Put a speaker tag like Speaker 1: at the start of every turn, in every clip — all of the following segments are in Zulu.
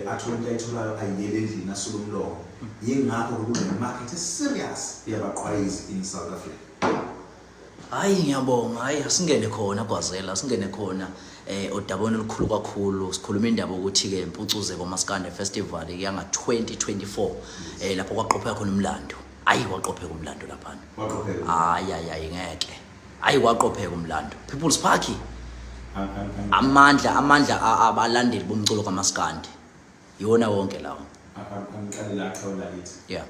Speaker 1: athola into ayitholayo ayiyele endlini asuka umlomo yingakho kune market serious yabaqhwayizi in South Africa.
Speaker 2: Hayi ngiyabonga, hayi asingene khona Gwazela, asingene khona odabona olukhulu kakhulu. Sikhuluma indaba ukuthi ke impucuze koMaskandi Festival yanga 2024 lapho kwaqopheka khona umlando. Hayi kwaqopheka umlando lapha.
Speaker 1: Waqopheka.
Speaker 2: Hayi ngeke. Hayi kwaqopheka umlando. People's Park. Amandla abalandeli bomculo kaMaskandi. Yona wonke lawo.
Speaker 1: Angiqale la khawula lithi.
Speaker 2: Yeah.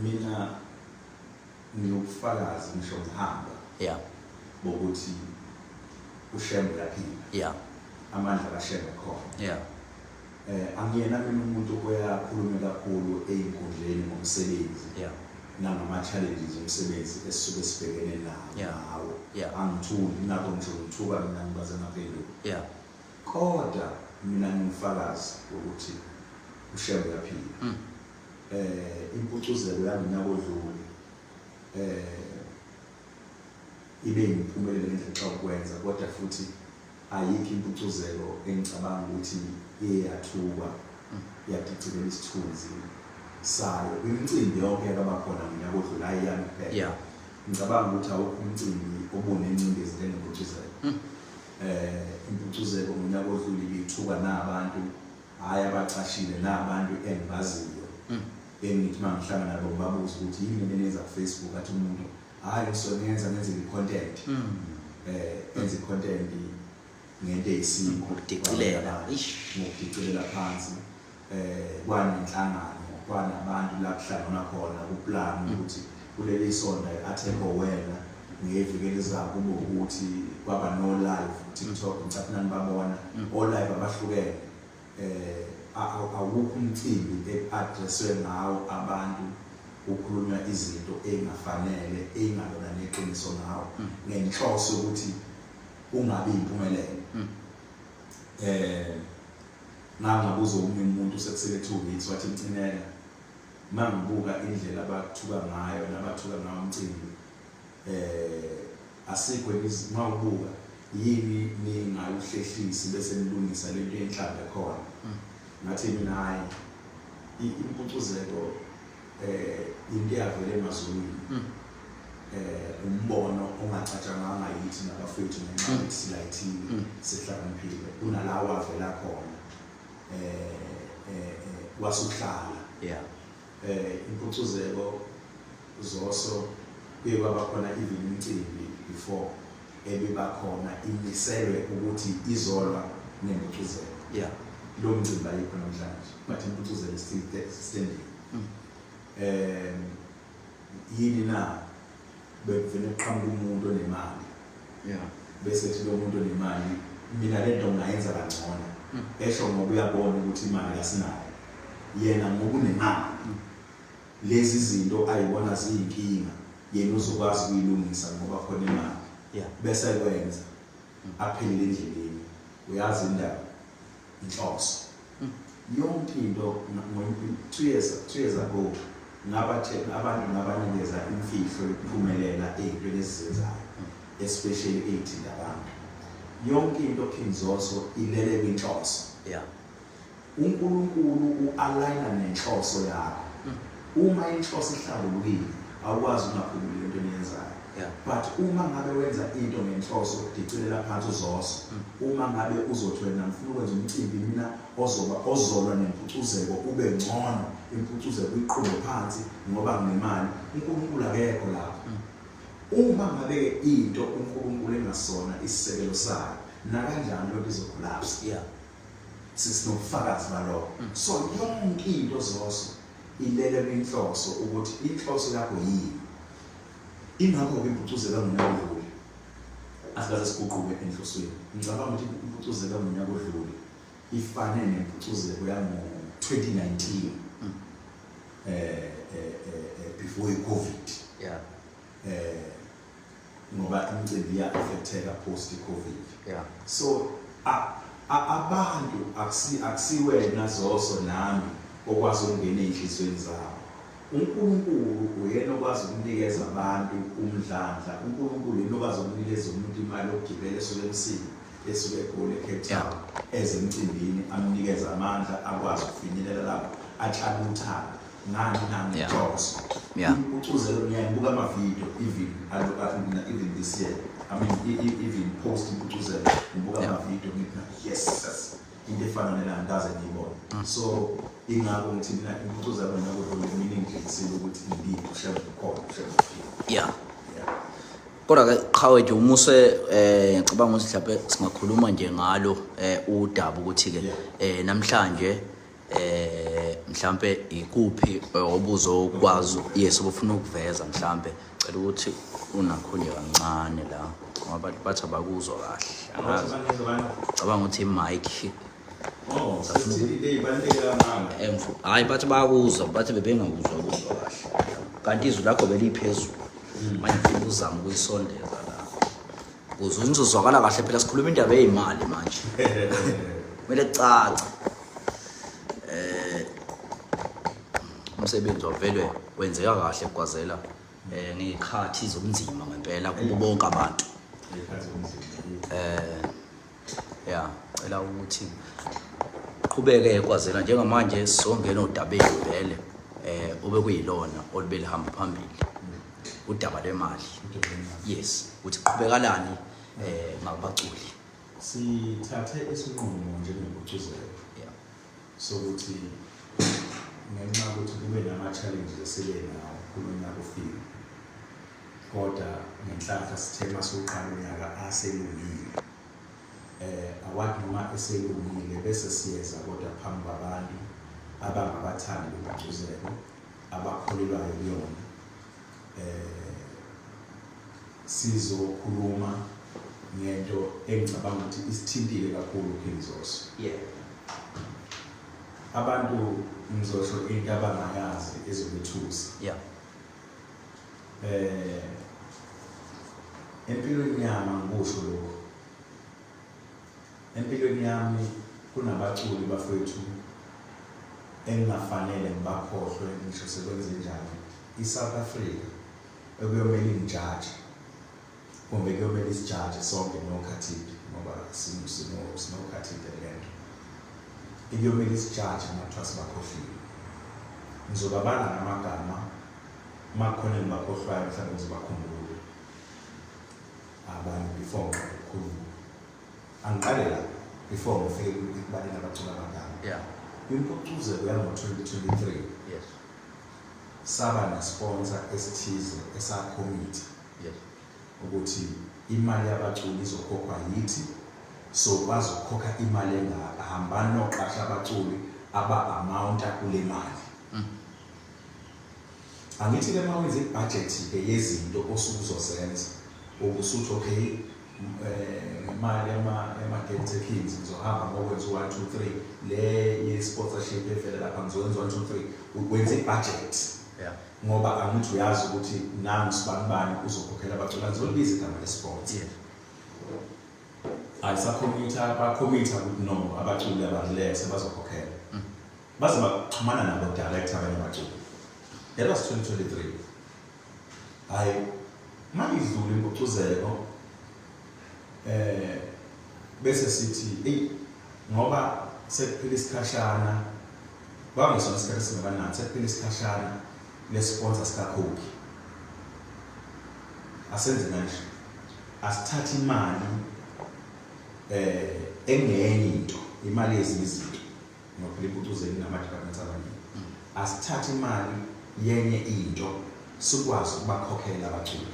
Speaker 1: Mina ngiyofakazi ngisho ngihamba.
Speaker 2: Yeah.
Speaker 1: Bokuthi uShembe yaphila.
Speaker 2: Yeah.
Speaker 1: Amandla kaShembe khona.
Speaker 2: Yeah.
Speaker 1: Angiyena mina umuntu oyakhuluma kakhulu einkundleni ngomsebenzi.
Speaker 2: Yeah.
Speaker 1: Nangama challenges omsebenzi esisuke sibhekene nawo.
Speaker 2: Yeah.
Speaker 1: Angithuki nabo nje ngithuka mina ngibaze ngaphenduka.
Speaker 2: Yeah.
Speaker 1: Kodwa mina ngifakazi ukuthi uShembe yaphila. Impucuzelo yami nyaka odlule ibe impumelelo ngendlela xa ukwenza kodwa futhi ayikho impucuzelo engicabanga ukuthi iyathuka yadicilela isithunzi sayo kwimicimbi yonke abakhona ngiyako odlula ayiyami kuphela.
Speaker 2: Yeah.
Speaker 1: Ngicabanga ukuthi awukho umcimbi obunencindezi njengempucuzelo. Impucuzelo ngonyaka odlule ibithuka nabantu hayi abacashile nabantu engibaziyo. Engithi mangihlangana nabo babuza ukuthi yini menenza ku Facebook athi umuntu hayi ngenza i-content. Enza i-content ngento eyisiko ngokudicilela phansi. Kwanenhlangano kwanabantu la kuhlangana khona kuplan ukuthi kuleli sonto atheko wena ngevikele zakho ukuthi kwaba no live TikTok ngicabanga nibabona all live abahlukene. Awukho umcimbi addresswe ngawo abantu ukukhulunywa izinto engafanele engalona neqiniso ngawo ngenhloso ukuthi ungabi impumelelo. Nangabuza omunye umuntu sekusele 2 weeks wathi Mcinela mangibuka indlela abathuka ngayo nabathuka ngawo umcimbi asikho mawubuka yini ningayihlehlisi bese nilungisa lento enhlambe khona. Ngathi mina hayi impucuzelo into yavele emazulwini. Umbono ongacatshanganga yithi nabafethu ngenxa yokuthi silayithile sihlakaniphile kunalawa avela khona wasuhlala.
Speaker 2: Yeah.
Speaker 1: Impucuzelo zoso kuye kwaba khona even imicimbi before ebibakhona imiselwe ukuthi izolwa nempucuzelo.
Speaker 2: Yeah.
Speaker 1: Lo mcimbi ayikho namhlanje but impucuzelo still standing. Yini na bekuvele qhamuka umuntu onemali.
Speaker 2: Yeah.
Speaker 1: Bese kuthi lo muntu onemali mina lento ngayenza kangcono. Esho ngoba uyabona ukuthi imali asinayo. Yena ngokunemali. Lezi zinto ayibona ziyinkinga yena uzokwazi ukuyilungisa ngoba khona imali.
Speaker 2: Yeah.
Speaker 1: Bese kwenza aphelele endleleni. Uyazi indaba inhloso. Yonke into 2 years ago abantu ngabanikeza imfihlo yokuphumelela ezintweni ezizenzayo especially ethinta abantu. Yonke into King Zoso ilele kwinhloso.
Speaker 2: Yeah.
Speaker 1: uNkulunkulu ualigna nenhloso yakho. Uma inhloso ihlambulukile awukwazi ukungaphumeleli into eniyenzayo.
Speaker 2: Yeah.
Speaker 1: But uma ngabe wenza into ngenhloso udicelela phansi uzoso. Uma ngabe uzothi wena ngifuna ukwenza umcimbi mina ozolwa nempucuzeko ube ngcono impucuzeko iqhube phansi ngoba nginemali uNkulunkulu akekho lapho. Uma ngabe into uNkulunkulu engasona isisekelo sayo na kanjani lokho izocollapse.
Speaker 2: Yeah.
Speaker 1: Sisinofakazi balokho. So yonke into zoso ilele kwinhloso ukuthi inhloso yakho yini. Ingakho impucuzelo ngonyaka odlule asikaze siguquke enhlosweni. Ngicabanga ukuthi impucuzelo ngonyaka odlule ifane nempucuzelo yango 2019 before iCovid.
Speaker 2: Yeah.
Speaker 1: Ngoba imicimbi ya affecteka post iCovid.
Speaker 2: Yeah.
Speaker 1: So abantu akusiwena Zoso nami okwazi ukungena enhlizweni zabo. uNkulunkulu uyena okwazi ukunikeza abantu umdlandla. uNkulunkulu uyena okwazi ukunikeza umuntu imali yokugibela esuke eMsini esuke eGoli eCape Town ezemcimbini amnikeza amandla akwazi ukufinyelela lapho atshale uthando ngani nangenhloso. Ucuzeko ngiyayibuka amavidiyo even this year even post ucuzeko ngibuka amavidiyo ngithi yes into efana nela ngaze ngiyibona. So ingakho ngithi mina impucuzeko nakulo meaning ngisile ukuthi indeed ushebe khona ushebe.
Speaker 2: Kodwa ke qhawethu umuse ngicabanga ukuthi mhlawumbe singakhuluma nje ngalo udaba ukuthi ke namhlanje mhlawumbe ikuphi obuzokwazi yes ubufuna ukuveza mhlawumbe cela ukuthi unakho nje kancane la ngoba bathi abakuzwa kahle ngicabanga ukuthi imic hayi bathi bayakuzwa bathi bebengakuzwa kuzwa kahle kanti izwi lakho beliphezulu manje ufuna uzama ukuyisondeza la ukuze nizozwakala kahle phela sikhuluma indaba yezimali manje kumele caca umsebenzi wavele wenzeka kahle eGwazela ngekhathi zobunzima ngempela kubo bonke abantu cela ukuthi qhubeke eGwazela njengamanje songena odabeni vele ube kuyilona olubelihamba phambili udaba lwemali yes uthi qhubekalani ngabaculi
Speaker 1: sithathe isinqumo njengempucuzeko sokuthi ngenxa yokuthi kube nama-challenges esebe nawo kulo nyaka ofika kodwa ngenhlanhla sithe masuqala unyaka aselungile awathi noma eselungile bese siyeza kodwa phambi kwabantu abangabathandi bempucuzeko abakholelwayo kuyona sizokhuluma ngento engicabanga ukuthi isithintile kakhulu uKingzoso. Abantu ngizosho into abangayazi ezobethusi. Empilweni yami ngikusho lokho. Empilweni yami kunabaculi bafethu engafanele ngibakhohlwe ngisho sekwenze njani. ISouth Africa ekuyomela injaji kumbe kuyomela isijaji sonke nokhathide ngoba sinokhathide lento ikuyomela isijaji ngathiwa sibakhohlile ngizobabala namagama makhona ngibakhohlwayo mhlawumbe ngizobakhumbula abanye before ngikhuluma angiqale la before ngifike ekubaleni abacula abangama impucuzeko yango-2023 saba na-sponsor esithize esakhomithi ukuthi imali yabaculi izokhokhwa yithi sokwazi ukukhokha imali engaka hambani noqasha abaculi aba-amounta kule mali. Angithi-ke uma wenza ibhajethi-ke yezinto osuke uzozenza ubusuthi okay imali yama-Dente Kings ngizohamba ngokwenza 1 2 3 le ye-sponsorship evele lapha ngizokwenza 1 2 3 wenza ibhajethi ngoba angithi uyazi ukuthi nami sibanibani uzokhokhela abaculi ngizolibiza igama le-sport ayisakhomitha bakhomitha ukuthi no abaculi abarelax bazokhokhela baze baxhumana nabo director abanye abaculi. That was 2023 hayi manje idlule impucuzeko bese sithi ngoba sekuphila isikhashana bangesona isikhathi singabanathi sekuphila isikhashana le-sponsor sikakhokhi asenze kanje asithathe imali engenye into imali yezinye izinto ngoba impucuzeko inama-department abaningi asithathe imali yenye into sikwazi ukubakhokhela abaculi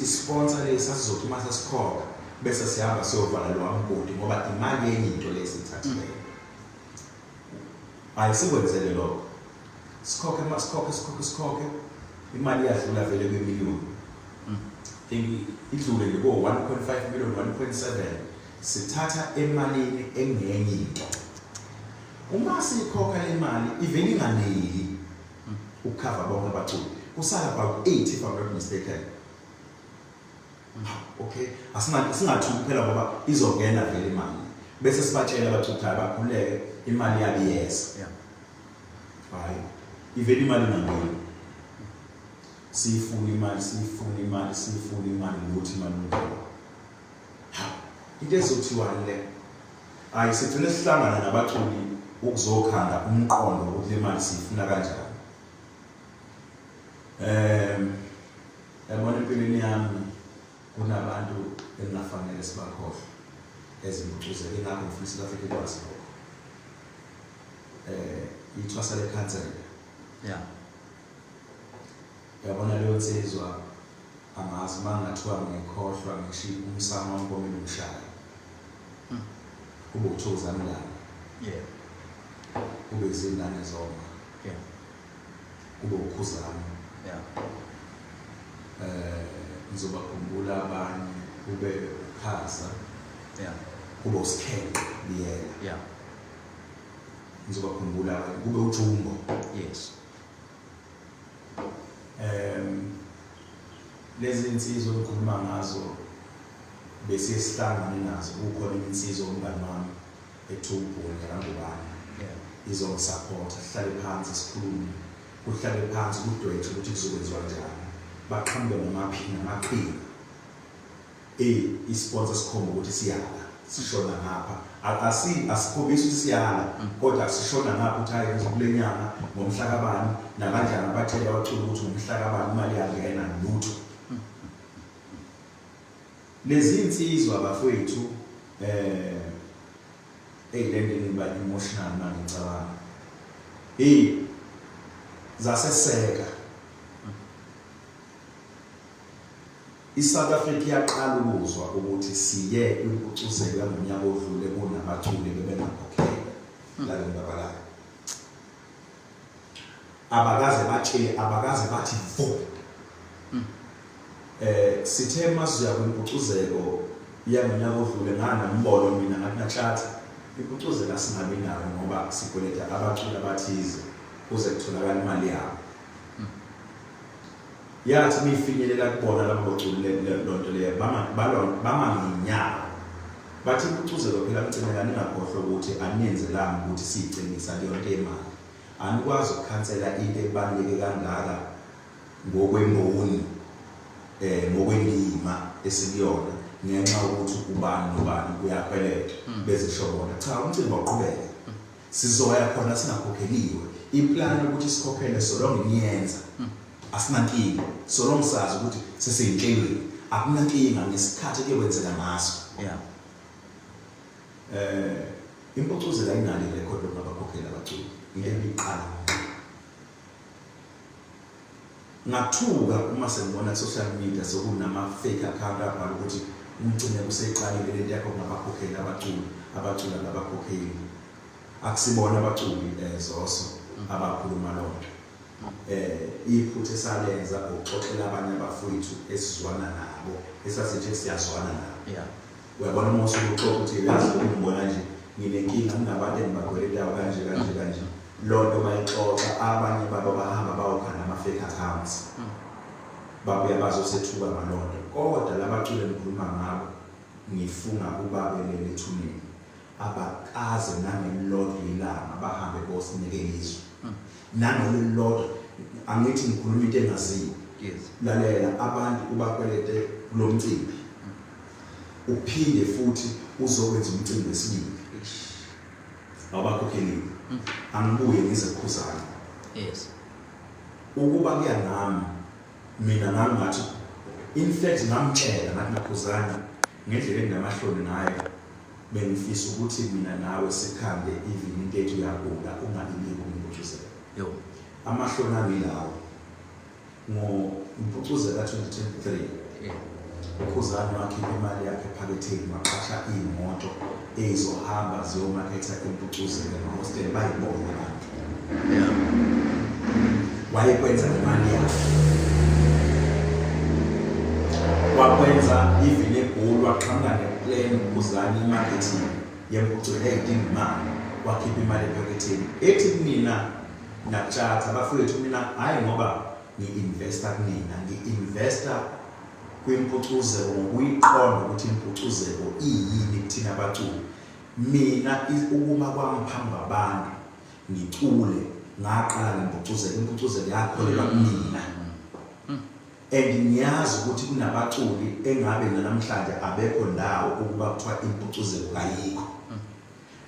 Speaker 1: isponsor lesi asizothi uma sesikhokha bese siyahamba siyovala lo mgodi ngoba imali yenye into lesithathileyo ayisikwenzele lokho sikhokhe sikhokhe imali yadlula vele kwemiliyoni idlule ngebo 1.5 million 1.7 sithatha emalini engenye into uma sikhokha le mali ivele inganeli ukukhava bonke abaculi kusala about 8 if I'm not mistaken. Okay asingathuki phela ngoba izongena vele imali bese sibatshela abaculi abakhuleke imali yabo yes hayi ivele imali ngangeni sifuna imali ukuthi imali ngeke into ezothiwa le Ayisifune sihlangana nabaculi ukuzokhanda umqondo ukuthi le mali sifuna kanjani. Yabona empilweni yami kunabantu engafanele sibakhohle ezimpucuze ingakho ngifisa South Africa ikwazi lokho. Ithwasa lekhansela.
Speaker 2: Yeah.
Speaker 1: Yabona leyo nsizwa amazi mangathiwa ngekhohlwa ngishiya umsamo wonke umshaya. Kube uthozana lana.
Speaker 2: Yeah.
Speaker 1: Kube izingane zoma.
Speaker 2: Yeah.
Speaker 1: Kube ukhuzana.
Speaker 2: Yeah.
Speaker 1: Ngizobakhumbula abanye kube ukhaza.
Speaker 2: Yeah.
Speaker 1: Kube usikhenqe biyela.
Speaker 2: Yeah.
Speaker 1: Ngizobakhumbula abanye kube uJumbo.
Speaker 2: Yes.
Speaker 1: Lezi insizwa engikhuluma ngazo bese sihlangane nazo kukhona insizwa umngani wami eThubuni ngangubani.
Speaker 2: Yeah.
Speaker 1: Izongisupport sihlale phansi sikhulume. Kuhlale phansi kudwetshwe ukuthi kuzokwenziwa kanjani. Baqhamuke namaqhinga. Isponsor sikhomba ukuthi siyala. Sishona ngapha. Asikhombisi ukuthi siyala kodwa sishona ngapha ukuthi hayi kulenyanga ngomhla kabani nakanjani abathela abacula ukuthi ngomhla kabani imali yangena lutho. Lezi insizwa abafowethu eyilendeni ba emotional manje ngicabanga. Zaseseka. ISouth Africa yaqala ukuzwa ukuthi siye kwimpucuzeko yangonyaka odlule kunabathuli bebengakhokhela la ndabala. Abakaze bathi vo. Sithe masiya kwimpucuzeko yangonyaka odlule ngana mbono mina ngathi nahlathi impucuzeko asingabi nayo ngoba sikoleta abaculi abathize kuze kutholakala imali yabo. Yathi mifinyelela kubona labo baculi lonto leyo bama nginyaka bathi impucuzeko phela mcinela ningakhohlwa ukuthi aniyenzelanga ukuthi siyicinisa leyo nto emali. Anikwazi ukukhansela into ebaluleke kangaka ngokwemboni ngokwelima esikuyona ngenxa ukuthi ubani nobani uyakweleta bezishobona. Cha, umcimbi waqhubeka. Sizoya khona singakhokheliwe. Iplan ukuthi sikhokhele solonge niyenza. Asinankinga. Solonge sazi ukuthi sesiyinhlelweni. Akunankinga ngesikhathi kwenzeka ngaso.
Speaker 2: Yeah.
Speaker 1: Impucuzeko ayinali record ngabakhokhela abaculi. Into ebiqala. Ngathuka uma sengibona social media sokunama fake account abhala ukuthi umcime kuseqalile lento yakho ngabakhokhela abaculi abakhokheli. Akusibona abaculi zoso abakhuluma lonto. Iphuthe esalenza ukuxoxela abanye abafowethu esizwana nabo esasithi siyazwana nabo.
Speaker 2: Yeah.
Speaker 1: Uyabona uma usuxoxa ukuthi yazi ukubona nje nginenkinga kunabantu engibagweletayo kanje. Lonto bayixoxa abanye babo bahamba bayokhana ama-fake accounts. Babuya bazosethuka malonto. Kodwa labaculi engikhuluma ngabo ngifunga ubabelele ethuneni. Abakaze nangelilodwa ilanga bahambe bosinikela izwi. Nangelilodwa angithi ngikhuluma into engaziwa.
Speaker 2: Yes.
Speaker 1: Lalela abantu ubakwelete kulo mcimbi. Uphinde futhi uzokwenza umcimbi wesibili. Abakhokheli. Angibuye ngizekhuzana.
Speaker 2: Yes.
Speaker 1: Ukuba kuya ngami mina ngangathi in fact ngamtshela ngathi nakhuzana ngendlela enginamahloni ngayo bengifisa ukuthi mina nawe sikhambe even into ethu yakula ungabibiki umpucuzeko.
Speaker 2: Yo.
Speaker 1: Amahloni ami lawo impucuzeko ka-2023.
Speaker 2: Yeah.
Speaker 1: Ukhuzana wakhipha imali yakhe ephaketheni waqasha imoto ezizohamba ziyomaketha impucuzeko ngehostel bayibona abantu.
Speaker 2: Yeah.
Speaker 1: Wayekwenza imali yakhe. Wakwenza even egoli waqhamuka neplan ukuzana imarketing yempucuzeko eyidinga imali. Wakhipha imali ephaketheni. Ethi mina nakutshatha abafowethu mina hayi ngoba ngi-investor kunina ngi-investor kwimpucuzeko ngokuyiqonda ukuthi impucuzeko iyini kuthina abaculi. Mina ukuma kwami phambi kwabantu ngicule ngaqala impucuzeko yakholelwa kumina. And ngiyazi ukuthi kunabaculi engabe namhlanje abekho ndawo ukuba kuthiwa impucuzeko ayikho.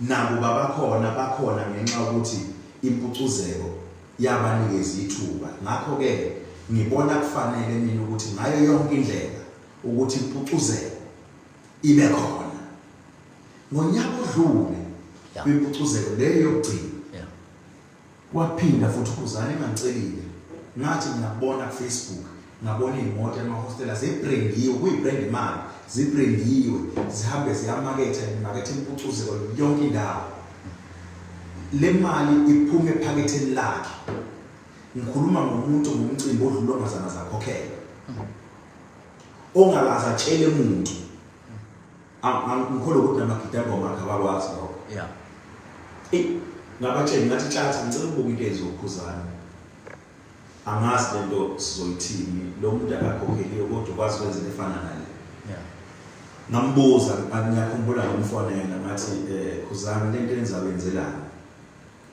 Speaker 1: nabo bakhona ngenxa ukuthi impucuzeko yabanikeza ithuba. Ngakho ke ngibona kufanele mina ukuthi ngayo yonke indlela ukuthi impucuzeko ibe khona. Ngonyaka odlule impucuzeko leyo yokugcina waphinda futhi uKhuzani engangicelile ngathi ngiyabona ku Facebook ngabona imoto emahostela zibrengiwe kuyibrand imali zibrengiwe zihambe ziyamaketha imakethe impucuzeko yonke indawo. Le mali iphume ephaketheni lakhe. Ngikhuluma ngomuntu ngomcimbi odlula ongazana zakhokhela ongakaza atshele umuntu angikholwa ukuthi namagidangoma akabakwazi lokho. Ngabatshela ngathi tlatha ngicela ukubuka into ezoKhuzani angazi lento sizoyithini lo muntu akakhokheliwe kodwa ukwazi ukwenza into efana nale. Ngambuza ngiyakhumbula ngomfonela ngathi Khuzani lento enzawenzelana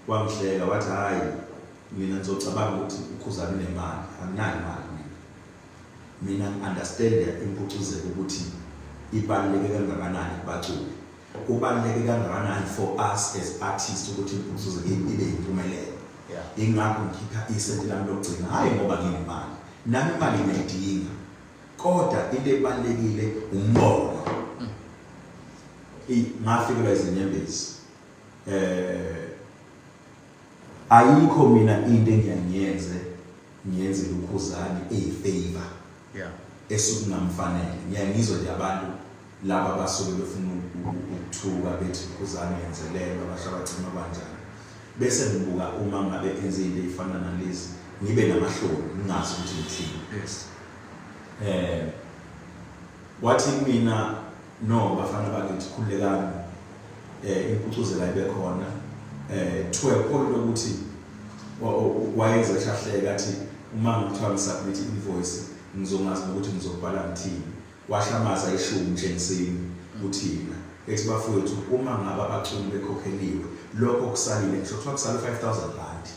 Speaker 1: wangihleka wathi hayi mina ngizocabanga ukuthi uKhuzani unemali anginayo imali mina understand impucuzeko ukuthi ibaluleke kangakanani kubaculi kubaluleke kangakanani for us as artists ukuthi impucuzeko ibe impumelelo. Ingakho ngikhipha isenti lami lokugcina hayi ngoba nginemali nami imali ngiyidinga kodwa into ebalulekile umbono. Ngafikelwa izinyembezi ayikho mina into engiyenze uKhuzani favor esukungamfanele ngiyangizwa nje abantu laba basuke befuna ukuthuka bethi uKhuzani yenzelelwa basho abagcina kanjani bese ngibuka uma ngabe enze into efana nalezi ngibe namahloni ngingazi ukuthi ngithini. Wathi mina no bafana bakithi khulekani impucuzela ibe khona to a point ukuthi wayenza shahleka athi uma ngithiwa ngisubmit invoice ngizongazi ukuthi ngizobhala ngithini washamaza ishumi njengisini uthina ethi bafowethu uma ngaba abaculi bekhokheliwe lokho kusalile ngisho kuthiwa kusale 5,000 rand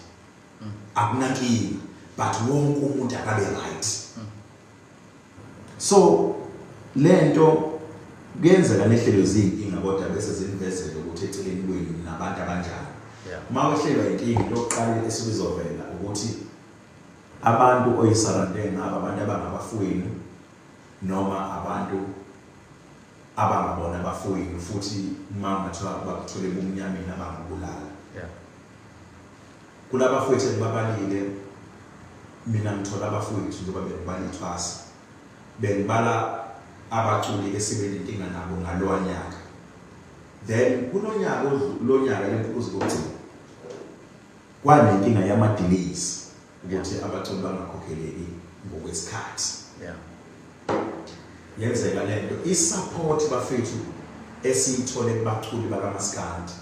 Speaker 1: akunankinga but wonke umuntu akabe right. So lento kuyenzeka nehlelo ezinkinga kodwa bese zinvezele ukuthi eceleni kwenu nabantu abanjani. Uma wehlelwa inkinga lokuqala esibizovela ukuthi abantu oyisarande ngaba abantu abangabafowenu noma abantu abangabona abafowenu futhi uma ngathiwa bakuthole bomnyameni abangabulala. Kulabafowethu babalile mina ngithola abafowethu njengoba bengibalithwasa bengibala abaculi esibeni inkinga nabo ngalowa nyaka. Then kulonyaka lempucuzeko yokugcina kwanenkinga yama-delays ukuthi abaculi bangakhokheleki ngokwesikhathi. Yenzeka lento isupport bafethu esiyithole kubaculi bakaMaskandi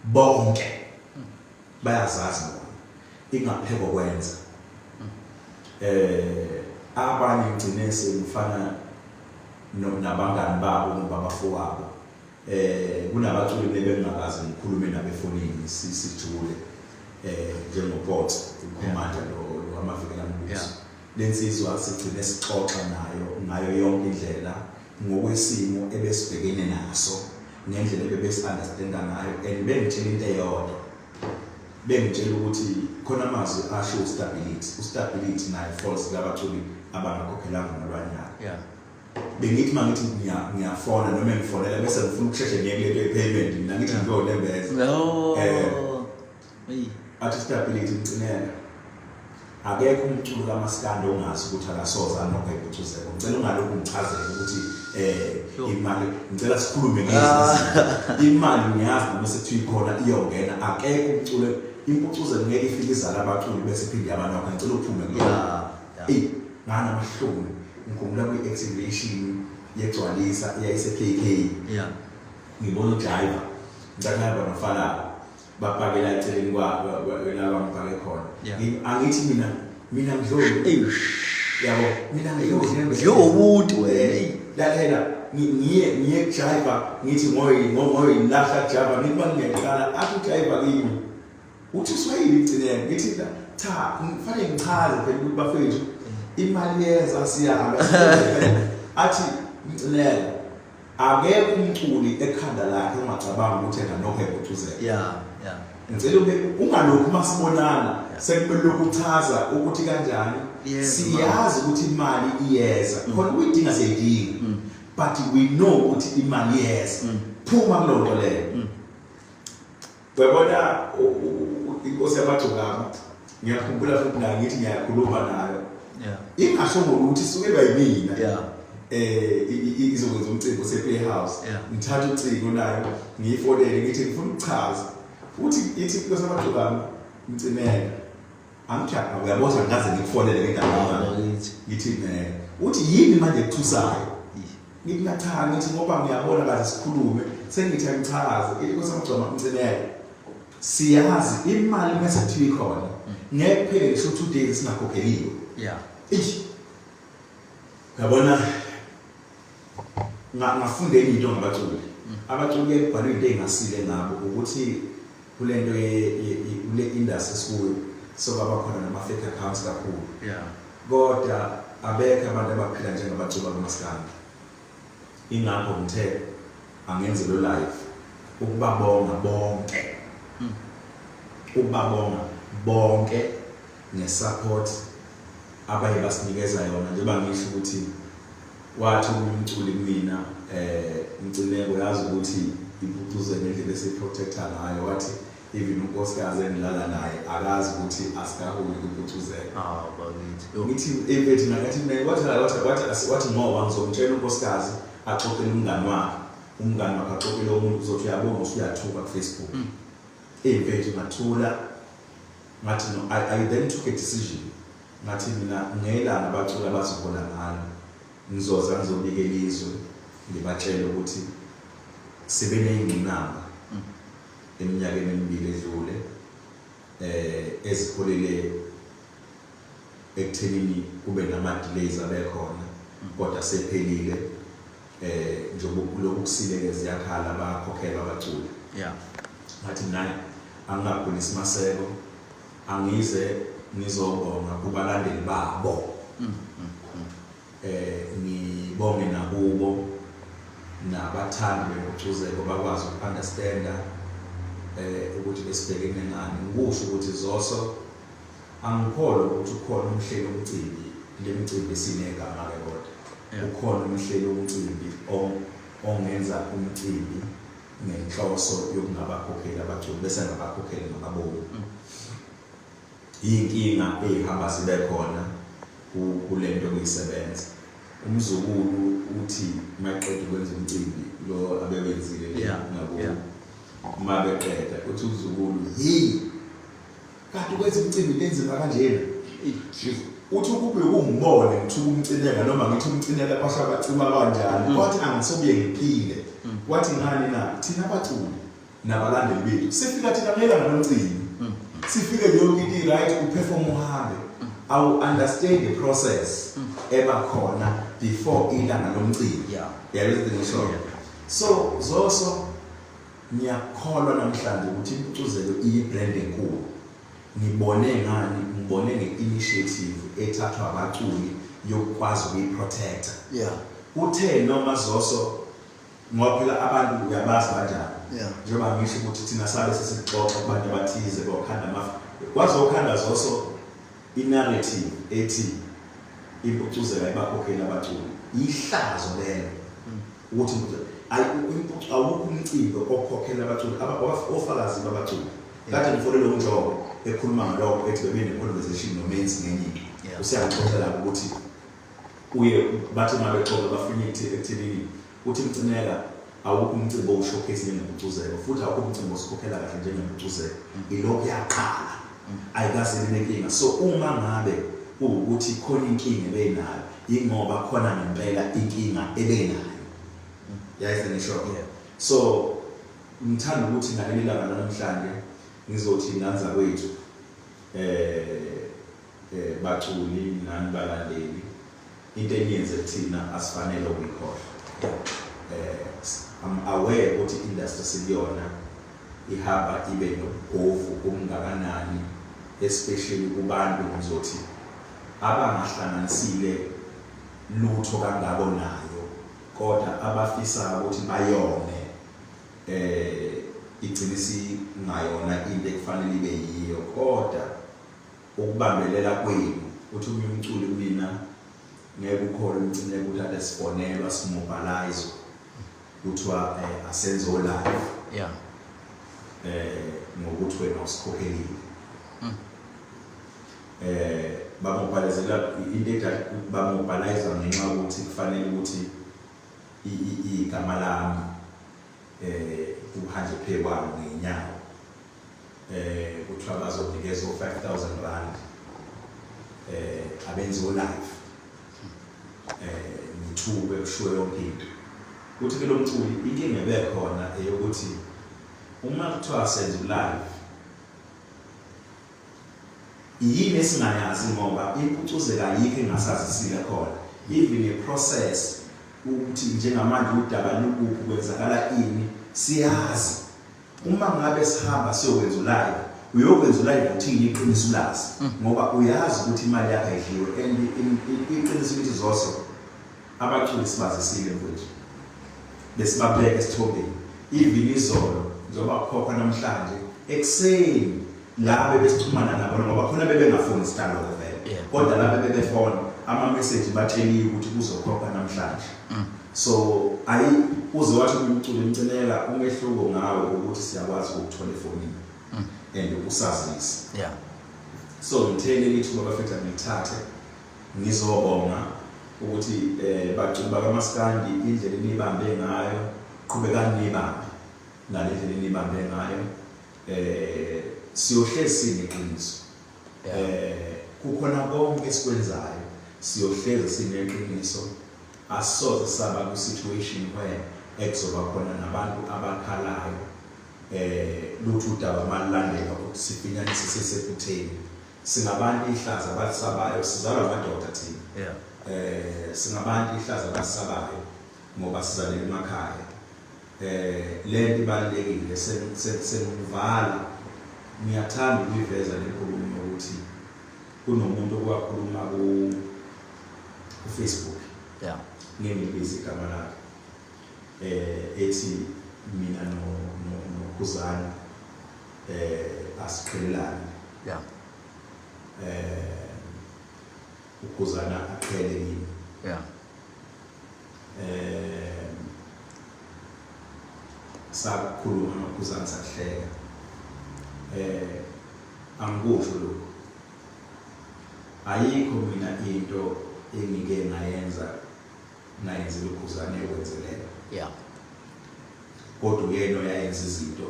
Speaker 1: bonke bayazazi bona ingapheko kwenza abanye ngcine sekufana nabangani babo nobabafowabo kunabaculi bebengakazi ngikhulume nabefonini sijule njengoport ukhomanda lo amavikela mbuso lensizwa sigcine sixoxa ngayo yonke indlela ngokwesimo ebesibhekene naso ngendlela ebebesunderstanda ngayo and bengitshela into eyodwa bengitshela ukuthi khona amazwi asho ustability nayo false kabaculi abangakhokhelanga nolwanyaka. Bengithi mangithi ngiyafona noma ngifonela bese ngifuna ukusheshe ngiyekele payment mina ngithi ngiyolembeza athi stability ngcinela akekho umculo kaMaskandi ongazi ukuthi akasoza nokho ibuthuzeko ngicela ungalokhu ngichazele ukuthi imali ngicela sikhulume ngezi imali ngiyazi noma sethi ikhona iyongena akekho umculo impucuzeko ngeke ifike izala abaculi bese phinde abantu ngicela uphume kulo ngana mahloni ngikhumbula kwi-exhibition yegcwalisa iyayise KK ngibona uDriver ngicela nofana bapakela eceleni kwalaba ngibhake khona angithi mina ngidlule yabo mina ngidlule
Speaker 2: umuntu
Speaker 1: lalela ngiye Driver ngithi ngoyi lahla Driver ngiba ngiyaqala athi Driver kimi uthi Swahili igcineke ngithi cha kufanele ngichaze phela ukuthi bafethu imali yeza siyahamba athi ngicela akekho umculi ekhanda lakhe ungacabanga ukuthi ena nohebo uThuzeka.
Speaker 2: Yeah.
Speaker 1: Ngicela ungalokhu masibonana sekumele ukuchaza ukuthi kanjani siyazi ukuthi imali iyeza khona uyidinga siyidinga but we know ukuthi imali iyeza phuma kulonto leyo. Uyabona inkosi yabathokama ngiyakhumbula futhi ngakithi ngiyakhuluma nayo ingasho ngokuthi sukelwa yimina izokwenza umcimbi ose-playhouse ngithatha ucingo nayo ngiyifonele ngithi ngifuna ukuchaza uthi ithi inkosi yabathokama Mtsimeka angijaka uyabona ngaze ngikufonele ngegama ngithi uthi yini manje ekuthusayo ngithi ngathanga ngithi ngoba ngiyabona kaze sikhulume sengithi angichaze inkosi yabathokama Mtsimeka siyazi imali mase thiwi khona ngeke phele so 2 days singakhokheliwe. Ngabona ngafundela into ngabaculi abaculi ebhalwe into engasile ngabo ukuthi kulento kule industry school sokaba khona nama fake accounts kakhulu kodwa abekho abantu abaphila njengabaculi bamaskandi ingakho ngithe angenze lo live ukubabonga bonke ukubabonga bonke nesupport abaye basinikeza yona njengoba ngisho ukuthi wathi umculi mina Mtsimeko yazi ukuthi ibutuze ngendlela esiprotecta ngayo wathi even unkosikazi engilala naye akazi ukuthi asikaholi kubutuzeka bakithi ebethi nakathi mina wathi ngoba ngizomtshela unkosikazi axoxele umngani wakhe axoxele umuntu uzothi uyabona usuyathuka ku Facebook ebethi ngathula ngathi no I then took a decision ngathi mina ngelana abaculi abazohola ngalo ngizoza ngizobika elizwe ngibatshela ukuthi sibe neyingqinamba eminyakeni emibili edlule ezikholele ekuthenini kube nama delays abekhona kodwa sephelile njengoba lokhu kusilekeze yakhala bakhokhela abaculi ngathi naye angingapholisi imaseko angize ngizobonga kubalandeli babo ngibonge nakubo nabathandi bebuthuzeko bakwazi ukunderstanda ukuthi besibhekene ngani ngikusho ukuthi Zoso angikholwa ukuthi ukhona umhlelo womcimbi le micimbi esinegama ke kodwa ukhona umhlelo womcimbi ongenza umcimbi ngenhloso yokungabakhokheli abaculi bese ngabakhokheli ngababovu inkinga ehamba sibe khona kulento kuyisebenza umzukulu uthi maqedwe kwenza umcimbi lo abewenzile ngabo uma beqeda uthi umzukulu kanti kwenza umcimbi lenzima kanjena uthi kube ungibone ngithi umcineka noma ngithi umcineka kwasha abacima kanjani kwathi angisobuye ngiphile wathi ngani na thina abaculi nabalandeli bethu sifika thina ngelanga lomcimbi sifike yonke into right uperform uhambe I understand the process ebakhona before ilanga lomcimbi ngisho so Zoso ngiyakholwa namhlanje ukuthi impucuzelo iyi-brand enkulu ngibone nge-initiative ethathwa abaculi yokukwazi ukuyi-protecta uthe noma Zoso ngoba phela abantu uyabazi kanjani njengoba ngisho ukuthi thina sabe sesixoxa kubantu abathize bokhanda kwazokhanda Zoso i-narrative ethi impucuzela ibakhokheli abaculi ihlazo lelo ukuthi awukho umcimbi okhokhela abaculi ofakazi babaculi kade ngifonele umjobo ekhuluma ngalokho ethi bebe ne-conversation nomenzi ngenye into usiyangixoxela ukuthi uye bathi uma bexoxa bafuna ekuthenini uthi Mtsimeka awukho umcimbi owushowcase njengempucuzeko futhi awukho umcimbi osikhokhela kahle njengempucuzeko ilokho yaqala ayikaze inenkinga so uma ngabe ukuthi khona inkinga ebenayo ingoba khona ngempela inkinga ebenayo ngisho so ngithanda ukuthi ngaleli langa namhlanje ngizothi nganza kwethu baculi nani balandeli into eniyenze thina asifanele ukuyikhohlwa I'm aware ukuthi industry sibiyona ihamba ibe nobugovu obungakanani especially kubantu ngizothi abangahlanganisile lutho kangabo nayo kodwa abafisa ukuthi bayone igcinisi ngayona into ekufanele ibe yiyo, kodwa ukubambelela kwenu uthi umculi mina ngeke ukhole umcimbi ukuthi asifonelwa simobilize kuthiwa asenze live
Speaker 2: yeah
Speaker 1: ngokuthi wena usikhokhelile bamobilizela into ethi bamobilize ngenxa yokuthi kufanele ukuthi igama lami uhambe phe kwami ngenyawo kuthiwa bazonikeza R5,000 abenze live ngithuke kushiwo yonke into kuthi ke lo mculi inkinga ebekhona eyokuthi uma kuthiwa senze live yini esingayazi ngoba impucuze kayikho engasazisile khona even process ukuthi njengamanje udaba lokuphi kwenzakala ini siyazi uma ngabe sihamba siyokwenza live uyokwenza live uthini iqiniso lazi ngoba uyazi ukuthi imali yakho ayidliwe and iqiniso ukuthi zonke abaculi sibazisile mfowethu besibabeka esithombeni even izolo njoba khopha namhlanje ekseni labe besixhumana nabo ngoba khona bebengafoni sitalo vele kodwa labe bebefona ama message batsheliwe ukuthi kuzokhopha namhlanje so ayi uze wathi umculi umcinela umehluko ngawe ukuthi siyakwazi ukuthola efonini and usazisa so ngithele lithuba bafetha ngithathe ngizobonga ukuthi bacuba kaMaskandi indlela enibambe ngayo qhubekani nibambe ngalendlela enibambe ngayo siyohlezi neqiniso kukhona konke esikwenzayo siyohlezi sineqiniso asoze saba ku situation where ekuzoba khona nabantu abakhalayo lutho udaba malandela ukuthi sifinyanise sesekutheni singabantu ihlaza abasabayo sizalwa amadoda thina singabantu ihlaza abasabayo ngoba sizalela emakhaya lento ibalekile senivala ngiyathanda ukuveza lenkulumo ukuthi kunomuntu owakhuluma ku Facebook ngengibhizi igama lakhe ethi mina no Khuzani asiqhelelane uKhuzana aqhele yini sakhuluma noKhuzana sahleka angikusho lokho ayikho mina into engike ngayenza nayenzile uKhuzana ekwenzelela kodwa yena uyayenza izinto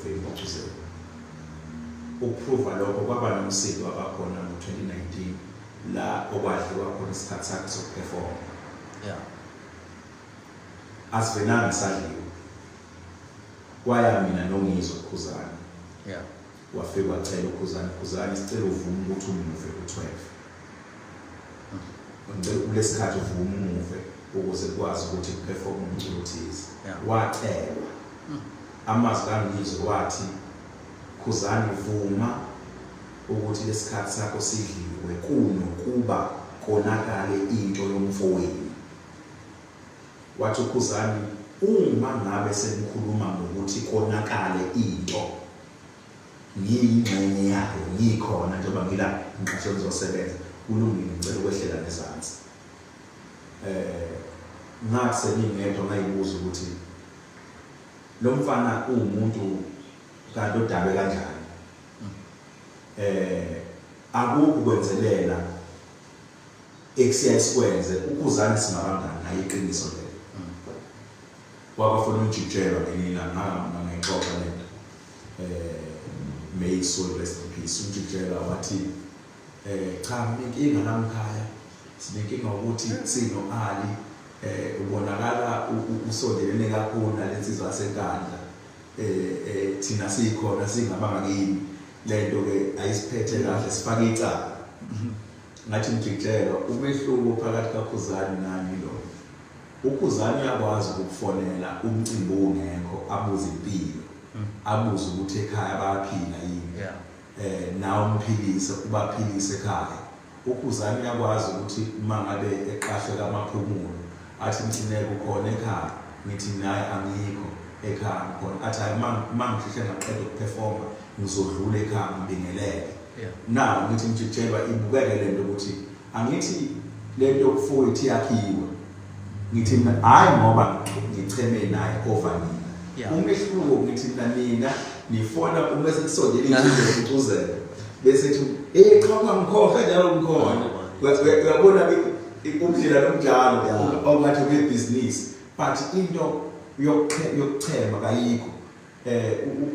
Speaker 1: fake impucuze ukuprova lokho kwaba nomsindo abakhona ngo-2019 la okwadliwa khona isikhathi sakhe sokuperform asivenanga sadliwe kwaya mina nongizwa uKhuzana wafika wacela uKhuzana isicelo uvuma ukuthi umuve ku-12 kulesikhathi uvuma umuve ukuze kwazi ukuthi perform umculo othize wacelwa amazwi kangizwe wathi Khuzana uvuma ukuthi lesikhathi sakho sidliwe kunokuba konakale into yomfowenu wathi uKhuzana uma ngabe senikhuluma ngokuthi konakale into ngiyingxenye yayo ngikhona njengoba ngila ngiqashe ngizosebenza kulungile ngicela ukwehlela nezansi ngathi seningedwa ngayibuza ukuthi lo mfana umuntu kanti odabe kanjani akukho kwenzelela ekuyakwenze uKhuzana singabangani naye iqiniso lelo wabafuna umjijelo ngenina ngayixoxa lento may soul rest in peace umjijelo wathi cha inkinga lamkhaya sinenkinga ukuthi sino Ali ubonakala usondelene kakhulu nalensizwa yasenkandla thina sikhona singabanga kini lento ke ayisiphethe kahle sifaka icala ngathi umjijelo umehluko phakathi kaKhuzana nami lo uKhuzana uyakwazi ukufonela umcimbi ongekho abuze impilo abuze ukuthi ekhaya bayaphila yini nawo umphilise ubaphilise ekhaya uKhuzana uyakwazi ukuthi uma ngabe eqashwe kamaphumulo athi Mtineko ukhona ekhaya ngithi naye angikho ekhaya khona athi hayi mangisheshe ngaqeda ukuperforma ngizodlula ekhaya ngibingelele now ngithi ngitshelwa ibukeke lento ukuthi angithi lento yokufuya ithi yakhiwe ngithi mina hayi ngoba ngicheme naye ovanini umehluko ngithi mina nifona uma sekusondela into yokucuzela bese ethi cha ngikhohle njalo ngikhona uyabona umdlela lomjalo ongathi kuyibusiness but into yokuchema kayikho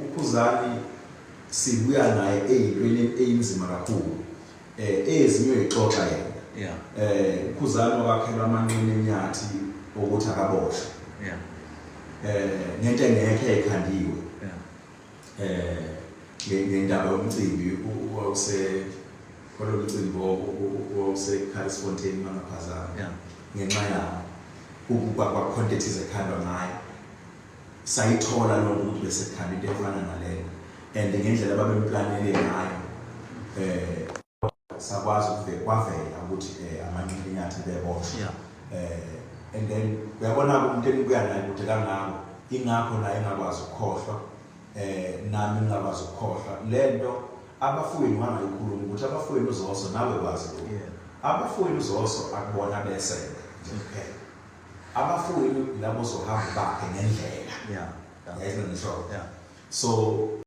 Speaker 1: ukhuzani sibuya naye eyintweni eyinzima kakhulu ezinye uyixoxa yena ukhuzani wakhelwa amanqine enyathi ukuthi akaboshwe nento engekho ekhandiwe ngendaba yomcimbi kololu mcimbi wawuse-Carisfontein mangaphazana ngenxa yawo kwa-content ezekhandwa ngayo sayithola lokho ukuthi besekhanda into efana naleyo and ngendlela babemplanele ngayo sakwazi kwavela ukuthi amanqindi enyathi beboshwe and then uyabona umuntu enibuya naye kude kangako ingakho naye engakwazi ukukhohlwa nami ngingakwazi ukukhohlwa lento abafowenu bangayikhuluma ukuthi abafowenu uZoso nawe kwazi lokho abafowenu uZoso akubona bese okay abafowenu labo zohamba bakhe ngendlela yayizona ngisho so